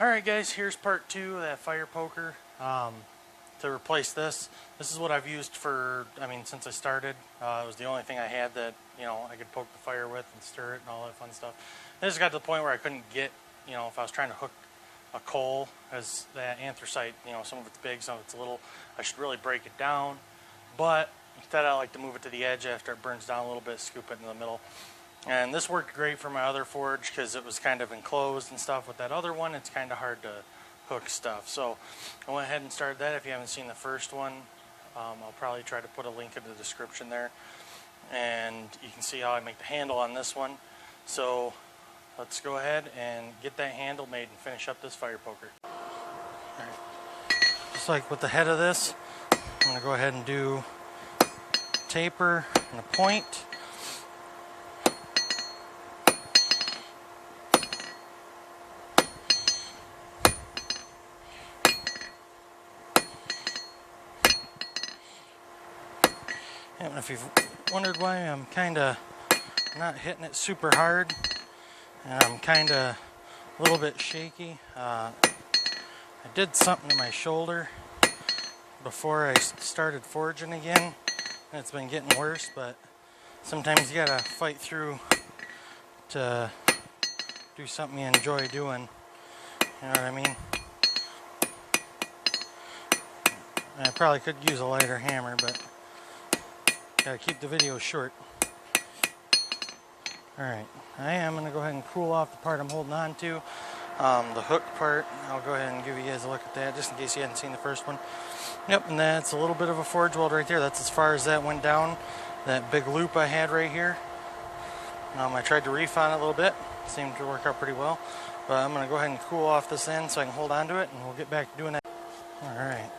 Alright guys, here's part 2 of that fire poker. To replace this is what I've used for, since I started. It was the only thing I had that, I could poke the fire with and stir it and all that fun stuff. I just got to the point where I couldn't get, if I was trying to hook a coal, as that anthracite, some of it's big, some of it's little, I should really break it down. But instead I like to move it to the edge after it burns down a little bit, scoop it in the middle. And this worked great for my other forge because it was kind of enclosed and stuff. With that other one, it's kind of hard to hook stuff. So I went ahead and started that. If you haven't seen the first one, I'll probably try to put a link in the description there. And you can see how I make the handle on this one. So let's go ahead and get that handle made and finish up this fire poker. All right. Just like with the head of this, I'm going to go ahead and do taper and a point. And if you've wondered why I'm kind of not hitting it super hard, and I'm kind of a little bit shaky, I did something to my shoulder before I started forging again, and it's been getting worse, but sometimes you gotta fight through to do something you enjoy doing, you know what I mean? I probably could use a lighter hammer, but gotta keep the video short. Alright, I am going to go ahead and cool off the part I'm holding on to. The hook part, I'll go ahead and give you guys a look at that just in case you hadn't seen the first one. Yep, and that's a little bit of a forge weld right there. That's as far as that went down. That big loop I had right here. I tried to reef on it a little bit. Seemed to work out pretty well. But I'm going to go ahead and cool off this end so I can hold on to it, and we'll get back to doing that. Alright.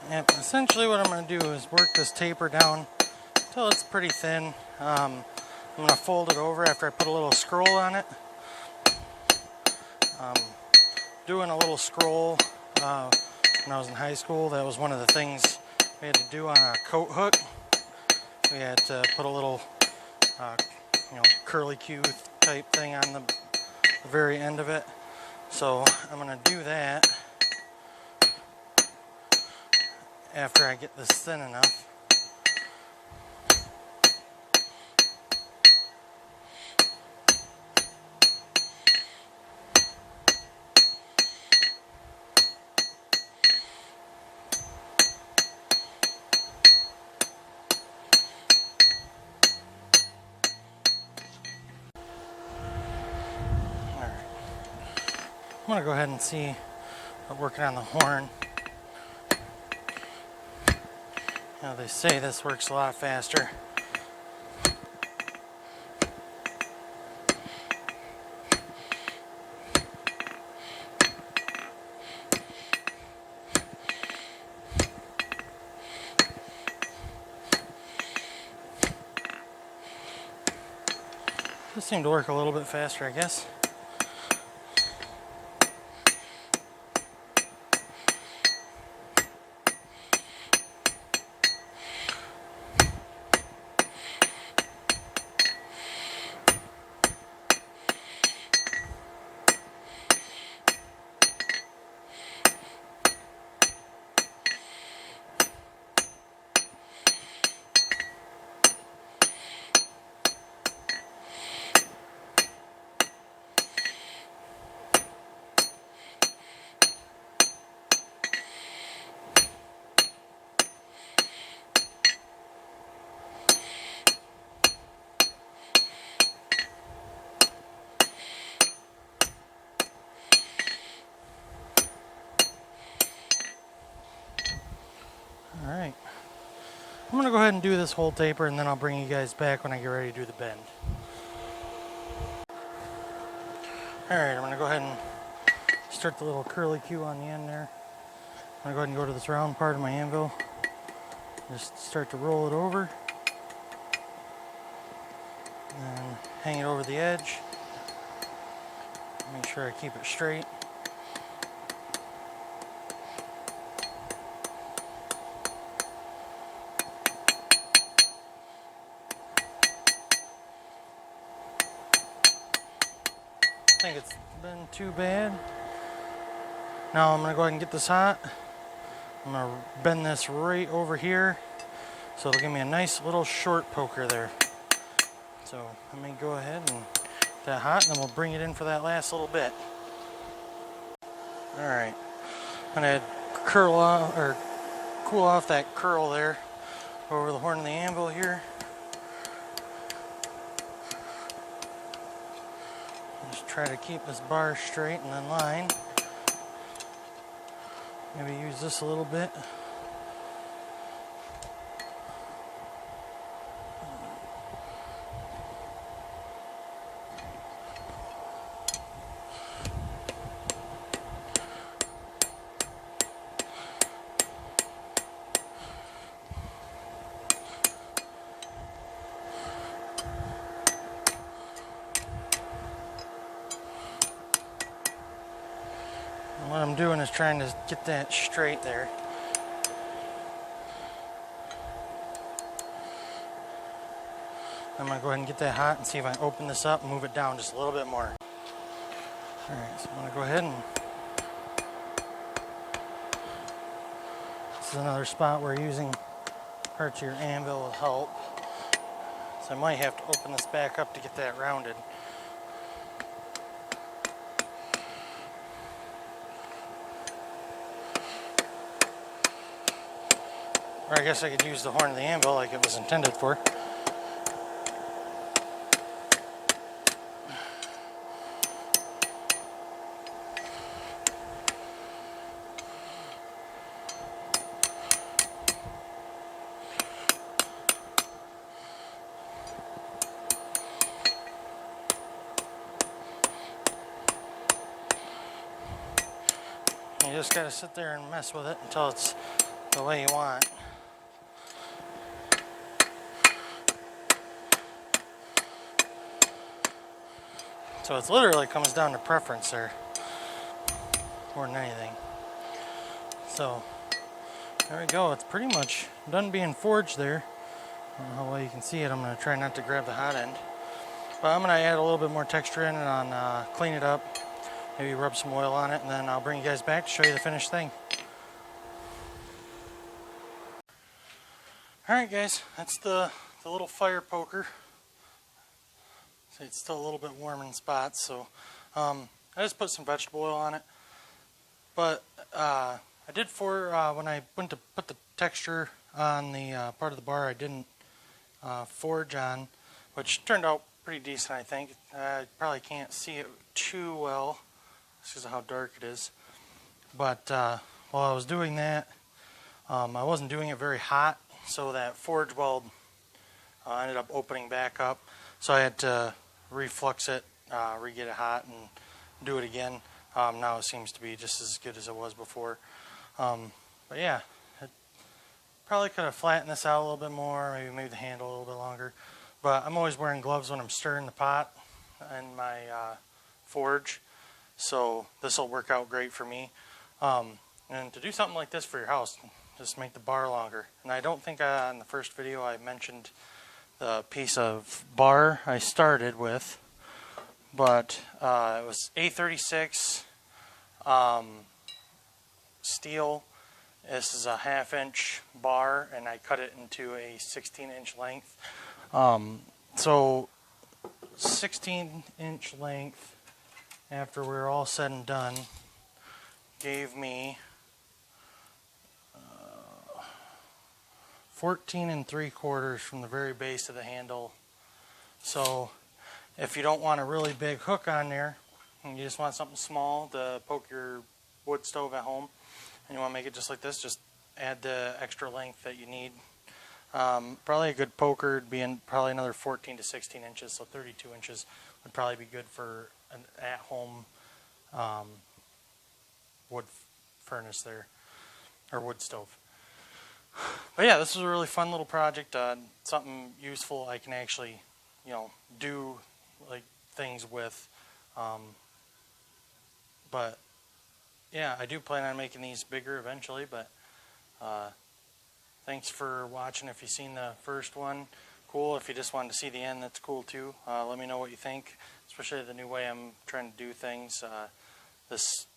Yep, essentially what I'm going to do is work this taper down until it's pretty thin. I'm going to fold it over after I put a little scroll on it. Doing a little scroll when I was in high school, that was one of the things we had to do on a coat hook. We had to put a little curly Q type thing on the very end of it. So I'm going to do that after I get this thin enough. Alright. I'm going to go ahead and see about working on the horn. They say this works a lot faster. This seemed to work a little bit faster, I guess. Alright, I'm going to go ahead and do this whole taper, and then I'll bring you guys back when I get ready to do the bend. Alright, I'm going to go ahead and start the little curly Q on the end there. I'm going to go ahead and go to this round part of my anvil. Just start to roll it over. And hang it over the edge. Make sure I keep it straight. think it's been too bad. Now I'm going to go ahead and get this hot. I'm going to bend this right over here, so it'll give me a nice little short poker there. So let me go ahead and get that hot, and then we'll bring it in for that last little bit. Alright, I'm going to curl off, or cool off that curl there over the horn of the anvil here. Just try to keep this bar straight and in line. Maybe use this a little bit. What I'm doing is trying to get that straight there. I'm going to go ahead and get that hot and see if I can open this up and move it down just a little bit more. Alright, so I'm going to go ahead and... This is another spot where using parts of your anvil will help. So I might have to open this back up to get that rounded. Or I guess I could use the horn of the anvil like it was intended for. You just gotta sit there and mess with it until it's the way you want. So it literally comes down to preference there, more than anything. So there we go. It's pretty much done being forged there. I don't know how well you can see it. I'm going to try not to grab the hot end, but I'm going to add a little bit more texture in and clean it up. Maybe rub some oil on it, and then I'll bring you guys back to show you the finished thing. Alright guys, that's the little fire poker. See, it's still a little bit warm in spots, so I just put some vegetable oil on it. But I did when I went to put the texture on the part of the bar I didn't forge on, which turned out pretty decent, I think. I probably can't see it too well because of how dark it is. But while I was doing that, I wasn't doing it very hot, so that forge weld ended up opening back up. So I had to reflux it, re-get it hot, and do it again. Now it seems to be just as good as it was before. But yeah, it probably could have flattened this out a little bit more, maybe made the handle a little bit longer. But I'm always wearing gloves when I'm stirring the pot in my forge, so this will work out great for me. And to do something like this for your house, just make the bar longer. And I don't think in the first video I mentioned the piece of bar I started with, but it was A36 steel. This is a 1/2 inch bar, and I cut it into a 16-inch length. So 16-inch length, after we're all said and done, gave me 14 3/4 from the very base of the handle. So if you don't want a really big hook on there, and you just want something small to poke your wood stove at home, and you want to make it just like this, just add the extra length that you need. Probably a good poker would be in probably another 14 to 16 inches, so 32 inches would probably be good for an at-home wood furnace there, or wood stove. But yeah, this was a really fun little project, something useful I can actually, do like things with. But yeah, I do plan on making these bigger eventually. But thanks for watching if you've seen the first one. Of cool. If you just wanted to see the end, that's cool too. Let me know what you think, especially the new way I'm trying to do things. This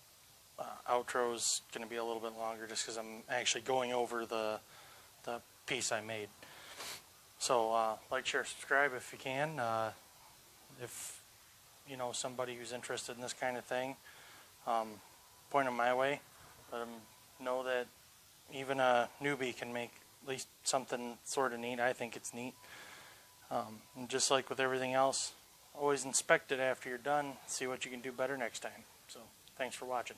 outro is going to be a little bit longer just because I'm actually going over the piece I made. So like, share, subscribe if you can. If you know somebody who's interested in this kind of thing, point them my way. Let them know that even a newbie can make at least something sort of neat. I think it's neat. And just like with everything else, always inspect it after you're done. See what you can do better next time. So thanks for watching.